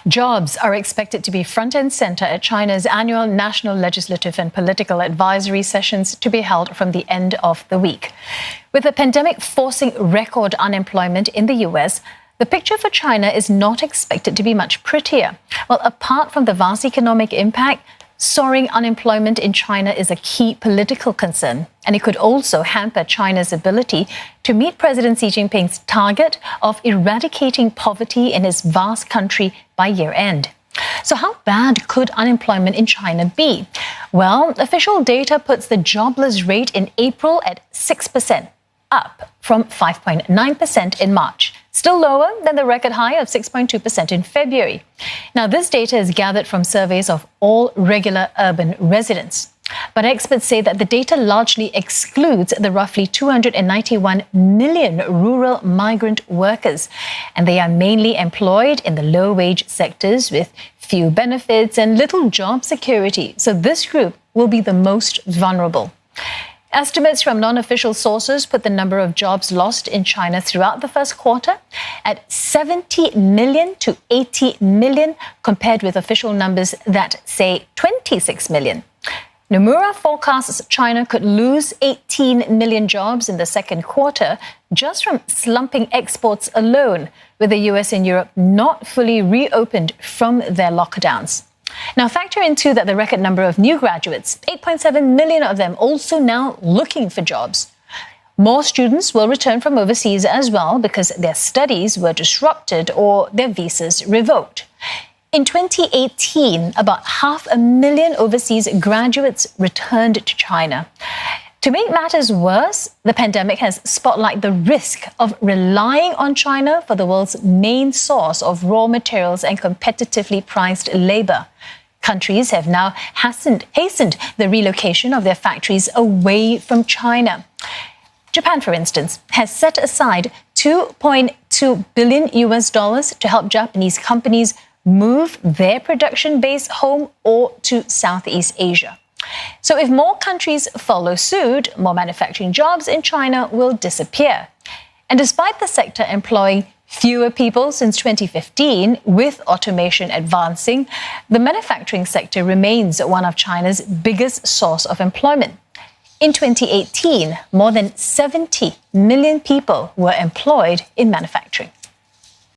Jobs are expected to be front and center at China's annual National Legislative and Political Advisory Sessions to be held from the end of the week. With the pandemic forcing record unemployment in the US, the picture for China is not expected to be much prettier. Well, apart from the vast economic impact, soaring unemployment in China is a key political concern, and it could also hamper China's ability to meet President Xi Jinping's target of eradicating poverty in his vast country by year-end. So how bad could unemployment in China be? Well, official data puts the jobless rate in April at 6%, up from 5.9% in March, still lower than the record high of 6.2% in February. Now, this data is gathered from surveys of all regular urban residents. But experts say that the data largely excludes the roughly 291 million rural migrant workers, and they are mainly employed in the low-wage sectors with few benefits and little job security. So this group will be the most vulnerable. Estimates from non-official sources put the number of jobs lost in China throughout the first quarter at 70 million to 80 million, compared with official numbers that say 26 million. Nomura forecasts China could lose 18 million jobs in the second quarter just from slumping exports alone, with the US and Europe not fully reopened from their lockdowns. Now, factor in too that the record number of new graduates, 8.7 million of them, also now looking for jobs. More students will return from overseas as well because their studies were disrupted or their visas revoked. In 2018, about 500,000 overseas graduates returned to China. To make matters worse, the pandemic has spotlighted the risk of relying on China for the world's main source of raw materials and competitively priced labor. Countries have now hastened the relocation of their factories away from China. Japan, for instance, has set aside $2.2 billion to help Japanese companies move their production base home or to Southeast Asia. So if more countries follow suit, more manufacturing jobs in China will disappear. And despite the sector employing fewer people since 2015, with automation advancing, the manufacturing sector remains one of China's biggest source of employment. In 2018, more than 70 million people were employed in manufacturing.